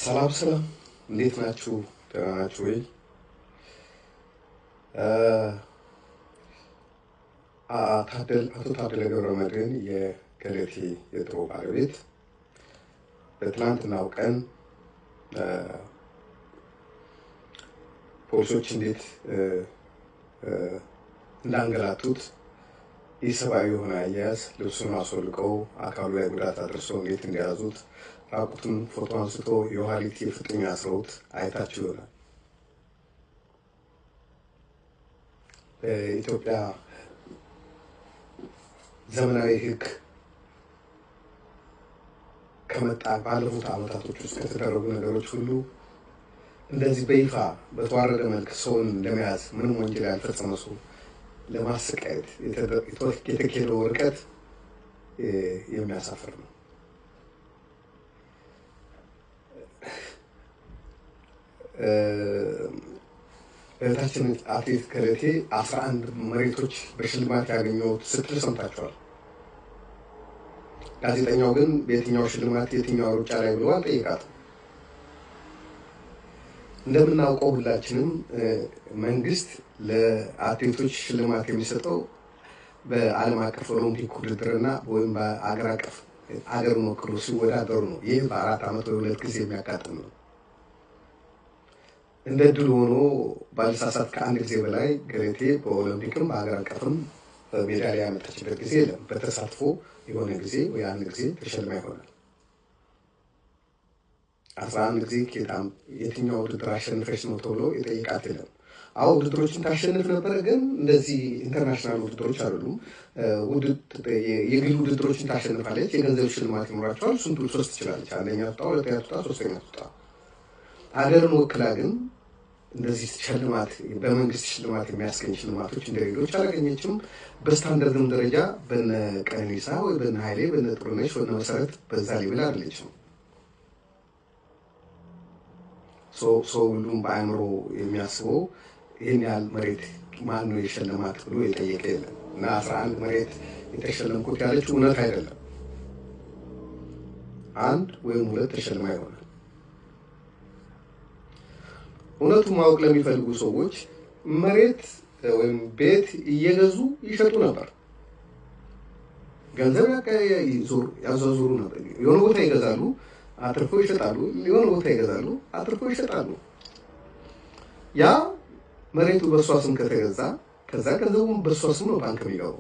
ሰላም ሰላም፣ እንዴት ናችሁ? ደህና ናችሁ ወይ? አቶ ታደለ ገብረመድህን የገለቴ የድሮ ባለቤት በትናንትናው ቀን ፖሊሶች እንዴት እንዳንገላቱት ኢሰብአዊ የሆነ አያያዝ ልብሱን አስወልቀው አካሉ ላይ ጉዳት አድርሰው እንዴት እንደያዙት ራቁቱን ፎቶ አንስቶ የኋሊት የፍጥኝ አስረውት አይታችሁ ይሆናል። በኢትዮጵያ ዘመናዊ ሕግ ከመጣ ባለፉት ዓመታቶች ውስጥ ከተደረጉ ነገሮች ሁሉ እንደዚህ በይፋ በተዋረደ መልክ ሰውን ለመያዝ ምንም ወንጀል ያልፈጸመ ሰው ለማሰቃየት የተካሄደው ርቀት የሚያሳፍር ነው። እህታችን አትሌት ገለቴ 11 መሬቶች በሽልማት ያገኘሁት ስትል ሰምታችኋል። ጋዜጠኛው ግን በየትኛው ሽልማት የትኛው ሩጫ ላይ ብሎ አልጠየቃትም። እንደምናውቀው ሁላችንም መንግስት ለአትሌቶች ሽልማት የሚሰጠው በዓለም አቀፍ ኦሎምፒክ ውድድርና ወይም በአገር አቀፍ አገርን ወክሎ ሲወዳደሩ ነው። ይህ በ4 ዓመት ወይ 2 ጊዜ የሚያጋጥም ነው። እንደ ድል ሆኖ ባልሳሳት ከአንድ ጊዜ በላይ ገለቴ በኦሎምፒክም በአገር አቀፍም ሜዳሊያ ያመጣችበት ጊዜ የለም። በተሳትፎ የሆነ ጊዜ ወይ አንድ ጊዜ ተሸልማ ይሆናል። 11 ጊዜ ኬታም የትኛው ውድድር አሸንፈሽ ነው ተብሎ የጠየቃት የለም። አዎ ውድድሮችን ታሸንፍ ነበረ፣ ግን እንደዚህ ኢንተርናሽናል ውድድሮች አይደሉም። የግል ውድድሮችን ታሸንፋለች። የገንዘብ ሽልማት ይኖራቸዋል። እሱን ልትወስድ ትችላለች። አንደኛ ትወጣ፣ ሁለተኛ ትወጣ፣ ሶስተኛ ትወጣ። ሀገርን ወክላ ግን እንደዚህ ሽልማት በመንግስት ሽልማት የሚያስገኝ ሽልማቶች እንደ ሌሎች አላገኘችም። በስታንዳርድም ደረጃ በነ ቀነኒሳ ወይ በነ ኃይሌ በነ ጥሩነሽ በነ መሰረት በዛ ሌብል አይደለችም። ሰው ሁሉም በአእምሮ የሚያስበው ይህን ያህል መሬት ማን ነው የሸለማት ብሎ የጠየቀ የለም። እና 11 መሬት የተሸለምኩት ያለችው እውነት አይደለም። 1 ወይም 2 ተሸልማ ይሆናል። እውነቱ ማወቅ ለሚፈልጉ ሰዎች መሬት ወይም ቤት እየገዙ ይሸጡ ነበር። ገንዘብ ያዟዙሩ ነበር። የሆነ ቦታ ይገዛሉ፣ አትርፎ ይሸጣሉ። የሆነ ቦታ ይገዛሉ፣ አትርፎ ይሸጣሉ። ያ መሬቱ በእሷ ስም ከተገዛ ከዛ ገንዘቡም በእሷ ስም ነው ባንክ የሚገባው።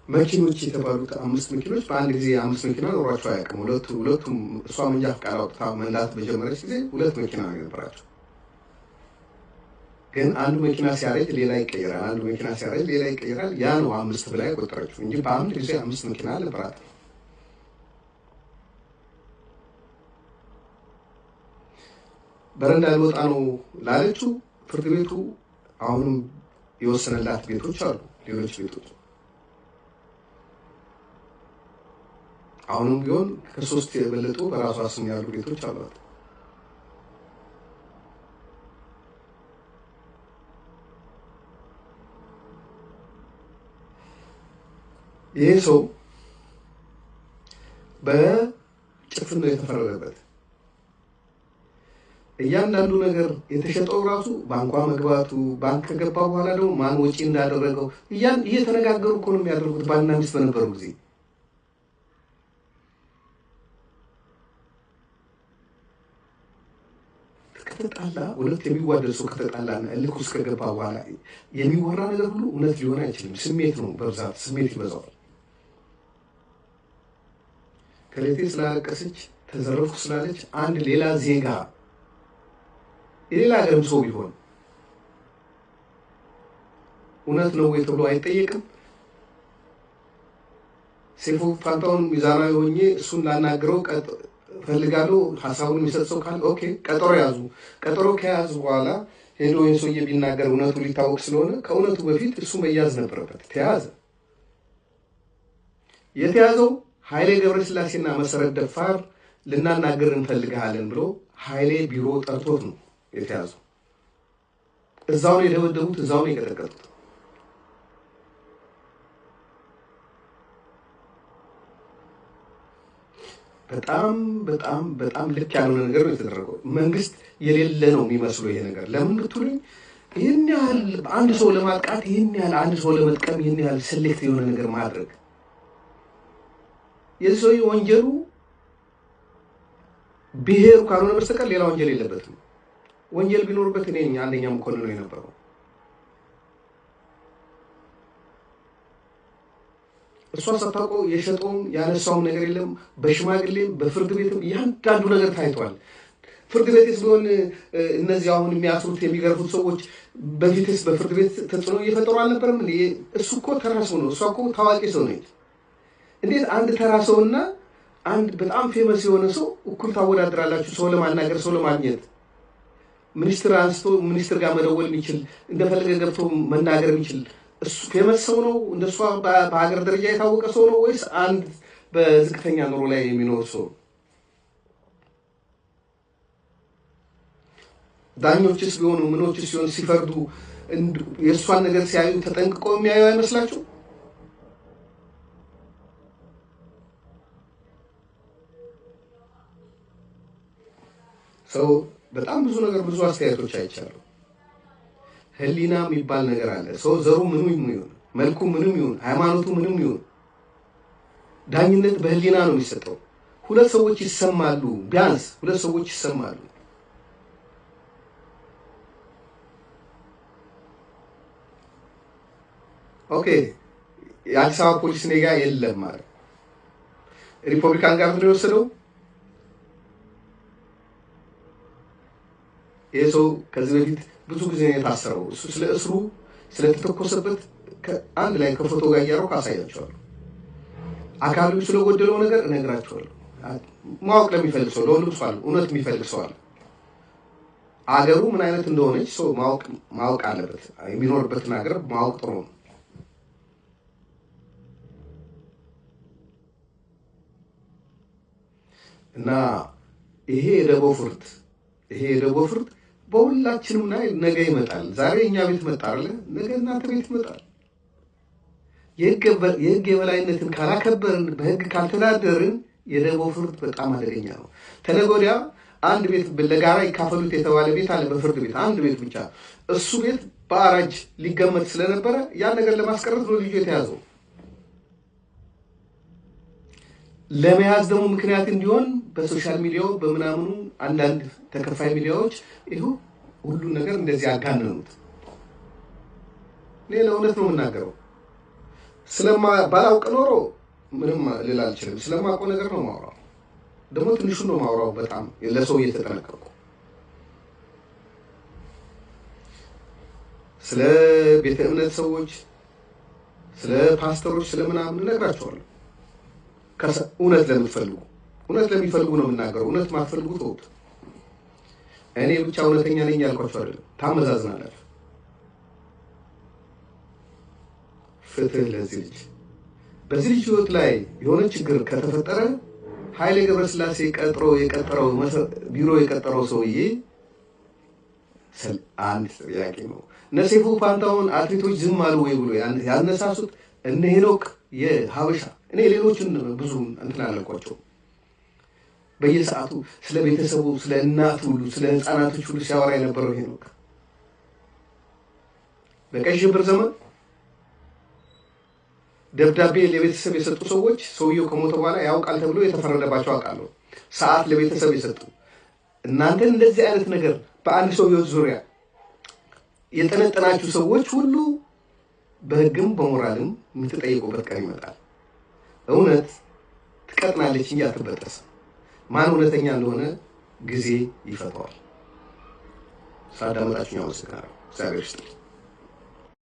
መኪኖች የተባሉት 5 መኪኖች በአንድ ጊዜ 5 መኪና ኖሯቸው አያውቅም። ሁለቱም እሷ መንጃ ፈቃድ አውጥታ መንዳት በጀመረች ጊዜ 2 መኪና ነው የነበራቸው። ግን አንዱ መኪና ሲያረጅ ሌላ ይቀየራል፣ አንዱ መኪና ሲያረጅ ሌላ ይቀየራል። ያ ነው 5 ብላ የቆጠረችው እንጂ በአንድ ጊዜ 5 መኪና አልነበራትም። በረንዳ ልወጣ ነው ላለችው ፍርድ ቤቱ አሁንም የወሰነላት ቤቶች አሉ፣ ሌሎች ቤቶች አሁንም ቢሆን ከ3 የበለጡ በራሷ ስም ያሉ ቤቶች አሏት። ይሄ ሰው በጭፍን ነው የተፈረደበት። እያንዳንዱ ነገር የተሸጠው ራሱ ባንኳ መግባቱ፣ ባንክ ከገባ በኋላ ደግሞ ማን ወጪ እንዳደረገው እየተነጋገሩ እኮ ነው የሚያደርጉት። ባልና ሚስት በነበሩ ጊዜ ከተጣላ ሁለት የሚዋደድ ሰው ከተጣላና እልክ ውስጥ ከገባ በኋላ የሚወራ ነገር ሁሉ እውነት ሊሆን አይችልም። ስሜት ነው በብዛት ስሜት ይበዛዋል። ገለቴ ስላለቀሰች ተዘረፍኩ ስላለች አንድ ሌላ ዜጋ የሌላ ሀገርም ሰው ቢሆን እውነት ነው ወይ ተብሎ አይጠየቅም። ሰይፉ ፋንታሁን ሚዛናዊ ሆኜ እሱን ላናግረው ፈልጋለሁ ሀሳቡን የሚሰጥ ሰው ካለ ኦኬ፣ ቀጠሮ ያዙ። ቀጠሮ ከያዙ በኋላ ሄዶ ይህን ሰውዬ ቢናገር እውነቱ ሊታወቅ ስለሆነ ከእውነቱ በፊት እሱ መያዝ ነበረበት። ተያዘ። የተያዘው ኃይሌ ገብረስላሴና መሰረት ደፋር ልናናገር እንፈልግሃለን ብሎ ኃይሌ ቢሮ ጠርቶት ነው የተያዘው። እዛው ነው የደበደቡት፣ እዛው ነው የቀጠቀጡት። በጣም በጣም በጣም ልክ ያልሆነ ነገር ነው የተደረገው። መንግስት የሌለ ነው የሚመስለው ይሄ ነገር። ለምን ብትሉኝ ይህን ያህል አንድ ሰው ለማጥቃት ይህን ያህል አንድ ሰው ለመጥቀም ይህን ያህል ሴሌክት የሆነ ነገር ማድረግ የዚህ ሰውዬ ወንጀሉ ብሔሩ ካልሆነ በስተቀር ሌላ ወንጀል የለበትም። ወንጀል ቢኖርበት እኔ አንደኛ መኮንን ነው የነበረው። እሷ ሳታውቀው የሸጠውም ያነሳውም ነገር የለም። በሽማግሌም በፍርድ ቤትም ያንዳንዱ ነገር ታይቷል። ፍርድ ቤትስ ቢሆን እነዚህ አሁን የሚያስሩት የሚገርፉት ሰዎች በፊትስ በፍርድ ቤት ተጽዕኖ እየፈጠሩ አልነበረም? እሱ እኮ ተራ ሰው ነው፣ እሷ እኮ ታዋቂ ሰው ነች። እንዴት አንድ ተራ ሰውና አንድ በጣም ፌመስ የሆነ ሰው እኩል ታወዳድራላችሁ? ሰው ለማናገር ሰው ለማግኘት ሚኒስትር አንስቶ ሚኒስትር ጋር መደወል የሚችል እንደፈለገ ገብቶ መናገር የሚችል እሱ ፌመስ ሰው ነው? እንደሷ በሀገር ደረጃ የታወቀ ሰው ነው ወይስ አንድ በዝቅተኛ ኑሮ ላይ የሚኖር ሰው? ዳኞችስ ቢሆኑ ምኖችስ ሲሆን ሲፈርዱ የእሷን ነገር ሲያዩ ተጠንቅቀው የሚያዩ አይመስላችሁ? ሰው በጣም ብዙ ነገር ብዙ አስተያየቶች አይቻሉ። ህሊና የሚባል ነገር አለ። ሰው ዘሩ ምንም ይሁን መልኩ ምንም ይሁን ሃይማኖቱ ምንም ይሁን ዳኝነት በህሊና ነው የሚሰጠው። ሁለት ሰዎች ይሰማሉ፣ ቢያንስ ሁለት ሰዎች ይሰማሉ። ኦኬ የአዲስ አበባ ፖሊስ እኔ ጋር የለም ማለት ሪፐብሊካን ጋር ነው የወሰደው። ይሄ ሰው ከዚህ በፊት ብዙ ጊዜ ነው የታሰረው። እሱ ስለ እስሩ ስለተተኮሰበት አንድ ላይ ከፎቶ ጋር እያደረኩ አሳያቸዋለሁ። አካሉ ስለጎደለው ነገር እነግራቸዋለሁ። ማወቅ ለሚፈልግ ሰው ለሁሉም ሰው አለ፣ እውነት የሚፈልግ ሰው አለ። አገሩ ምን አይነት እንደሆነች ሰው ማወቅ አለበት። የሚኖርበትን ሀገር ማወቅ ጥሩ ነው። እና ይሄ የደቦ ፍርድ በሁላችንም ላይ ነገ ይመጣል። ዛሬ እኛ ቤት መጣ አይደል? ነገ እናንተ ቤት ይመጣል። የህግ የበላይነትን ካላከበርን፣ በህግ ካልተዳደርን የደቦ ፍርድ በጣም አደገኛ ነው። ተነገ ወዲያ አንድ ቤት ለጋራ ይካፈሉት የተባለ ቤት አለ፣ በፍርድ ቤት አንድ ቤት ብቻ። እሱ ቤት በአራጅ ሊገመት ስለነበረ ያን ነገር ለማስቀረት ነው ልጁ የተያዘው። ለመያዝ ደግሞ ምክንያት እንዲሆን በሶሻል ሚዲያው በምናምኑ አንዳንድ ተከፋይ ሚዲያዎች ይኸው ሁሉን ነገር እንደዚህ አጋነኑት። ሌላ እውነት ነው የምናገረው። ባላውቅ ኖሮ ምንም ልል አልችልም። ስለማውቀው ነገር ነው ማውራው። ደግሞ ትንሹ ነው ማውራው። በጣም ለሰው እየተጠነቀቁ ስለ ቤተ እምነት ሰዎች፣ ስለ ፓስተሮች፣ ስለምናምን እነግራቸዋለሁ። እውነት ለሚፈልጉ ነው የምናገረው። እውነት ማትፈልጉ ተውት። እኔ ብቻ እውነተኛ ነኝ ያልኳቸው አይደለም። ታመዛዝናላችሁ። ፍትህ ለዚህ ልጅ። በዚህ ልጅ ህይወት ላይ የሆነ ችግር ከተፈጠረ ኃይሌ ገብረስላሴ ቢሮ የቀጠረው ሰውዬ አንድ ጥያቄ ነው። እነ ሰይፉ ፋንታሁን አትሌቶች ዝም አሉ ወይ ብሎ ያነሳሱት እነ ሄኖክ የሀበሻ እኔ ሌሎችን ብዙ እንትን አላልኳቸው። በየሰዓቱ ስለ ቤተሰቡ፣ ስለ እናት ሁሉ፣ ስለ ህፃናቶች ሁሉ ሲያወራ የነበረው ሄኖክ በቀይ ሽብር ዘመን ደብዳቤ ለቤተሰብ የሰጡ ሰዎች ሰውየው ከሞተ በኋላ ያውቃል ተብሎ የተፈረደባቸው አውቃለሁ። ሰዓት ለቤተሰብ የሰጡ እናንተ እንደዚህ አይነት ነገር በአንድ ሰው ህይወት ዙሪያ የጠነጠናችሁ ሰዎች ሁሉ በህግም በሞራልም የምትጠይቁበት ቀን ይመጣል። እውነት ትቀጥናለች እንጂ አትበጠስም። ማን እውነተኛ እንደሆነ ጊዜ ይፈታዋል። ሳዳመጣችሁ አመሰግናለሁ። እግዚአብሔር ይስጥልኝ።